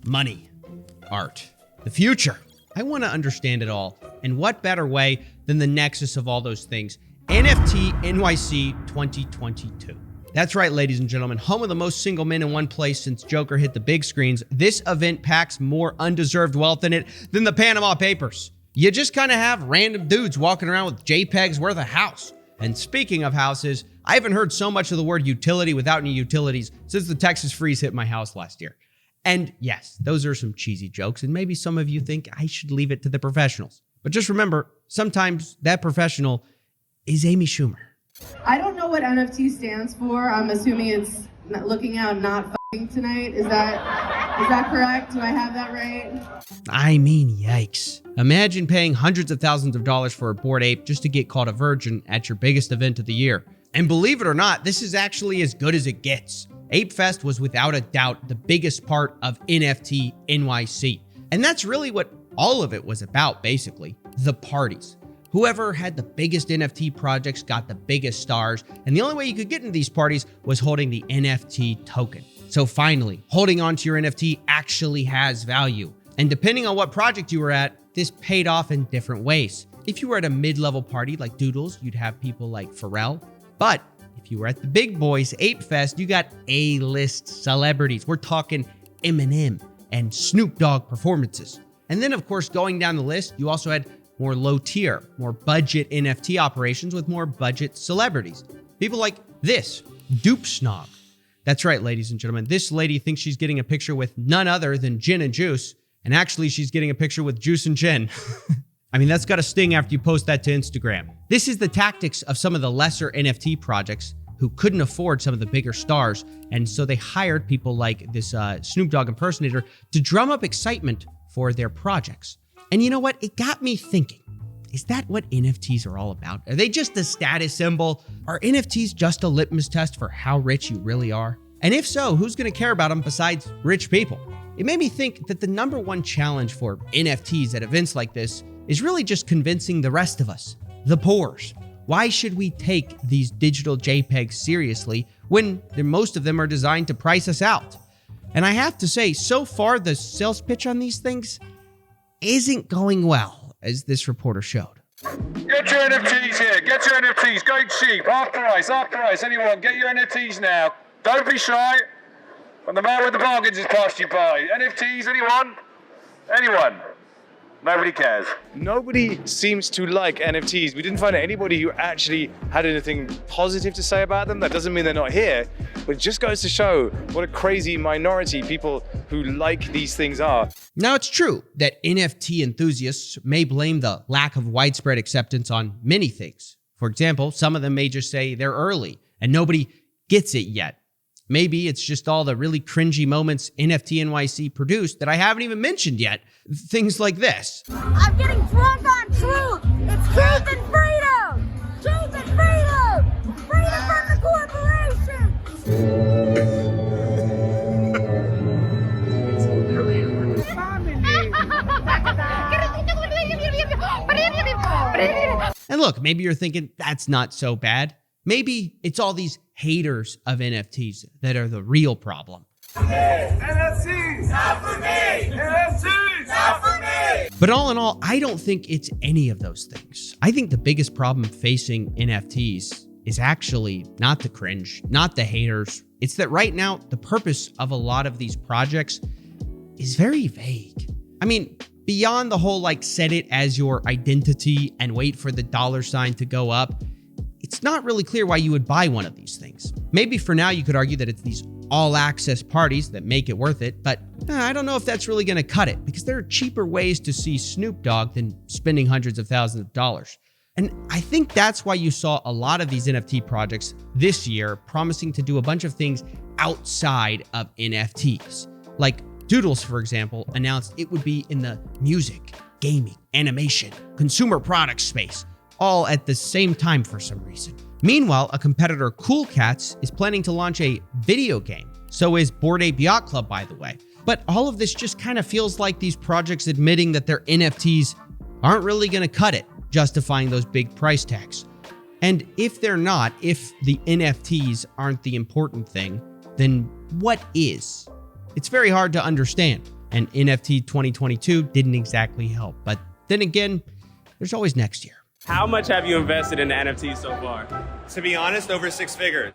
money, art, the future. I want to understand it all. And what better way than the nexus of all those things? NFT NYC 2022. That's right, ladies and gentlemen, home of the most single men in one place since Joker hit the big screens. This event packs more undeserved wealth in it than the Panama Papers. You just kind of have random dudes walking around with JPEGs worth a house. And speaking of houses, I haven't heard so much of the word utility without any utilities since the Texas freeze hit my house last year. And yes, those are some cheesy jokes, and maybe some of you think I should leave it to the professionals. But just remember, sometimes that professional is Amy Schumer. I don't know what NFT stands for. I'm assuming it's looking out, not f***ing tonight. Is that correct? Do I have that right? I mean, yikes. Imagine paying hundreds of thousands of dollars for a Bored Ape just to get called a virgin at your biggest event of the year. And believe it or not, this is actually as good as it gets. Ape Fest was without a doubt the biggest part of NFT NYC. And that's really what all of it was about, basically. The parties. Whoever had the biggest NFT projects got the biggest stars, and the only way you could get into these parties was holding the NFT token. So finally, holding onto your NFT actually has value. And depending on what project you were at, this paid off in different ways. If you were at a mid-level party like Doodles, you'd have people like Pharrell. But if you were at the big boys, Ape Fest, you got A-list celebrities. We're talking Eminem and Snoop Dogg performances. And then, of course, going down the list, you also had more low-tier, more budget NFT operations with more budget celebrities. People like this, Dupe Snog. That's right, ladies and gentlemen. This lady thinks she's getting a picture with none other than Gin and Juice, and actually she's getting a picture with Juice and Gin. I mean, that's got to sting after you post that to Instagram. This is the tactics of some of the lesser NFT projects who couldn't afford some of the bigger stars, and so they hired people like this Snoop Dogg impersonator to drum up excitement for their projects. And you know what? It got me thinking, is that what NFTs are all about? Are they just a status symbol? Are NFTs just a litmus test for how rich you really are? And if so, who's going to care about them besides rich people? It made me think that the number one challenge for NFTs at events like this is really just convincing the rest of us, the poors. Why should we take these digital JPEGs seriously when most of them are designed to price us out? And I have to say, so far, the sales pitch on these things isn't going well, as this reporter showed. Get your NFTs here. Get your NFTs. Go cheap. Half price. Anyone, get your NFTs now. Don't be shy. When the man with the bargains has passed you by. NFTs, anyone? Anyone? Nobody cares. Nobody seems to like NFTs. We didn't find anybody who actually had anything positive to say about them. That doesn't mean they're not here, but it just goes to show what a crazy minority people who like these things are. Now, it's true that NFT enthusiasts may blame the lack of widespread acceptance on many things. For example, some of them may just say they're early and nobody gets it yet. Maybe it's just all the really cringy moments NFT NYC produced that I haven't even mentioned yet. Things like this. I'm getting drunk on truth. It's truth and freedom. Truth and freedom. Freedom from the corporations. And look, maybe you're thinking that's not so bad. Maybe it's all these haters of NFTs that are the real problem. NFTs, not for me! NFTs, not for me! But all in all, I don't think it's any of those things. I think the biggest problem facing NFTs is actually not the cringe, not the haters. It's that right now, the purpose of a lot of these projects is very vague. I mean, beyond the whole set it as your identity and wait for the dollar sign to go up, it's not really clear why you would buy one of these things. Maybe for now you could argue that it's these all-access parties that make it worth it, but I don't know if that's really going to cut it because there are cheaper ways to see Snoop Dogg than spending hundreds of thousands of dollars. And I think that's why you saw a lot of these NFT projects this year promising to do a bunch of things outside of NFTs. Like Doodles, for example, announced it would be in the music, gaming, animation, consumer products space, all at the same time for some reason. Meanwhile, a competitor, Cool Cats, is planning to launch a video game. So is Bored Ape Yacht Club, by the way. But all of this just kind of feels like these projects admitting that their NFTs aren't really going to cut it, justifying those big price tags. And if they're not, if the NFTs aren't the important thing, then what is? It's very hard to understand. and NFT 2022 didn't exactly help. But then again, there's always next year. How much have you invested in NFTs so far? To be honest, over 6 figures.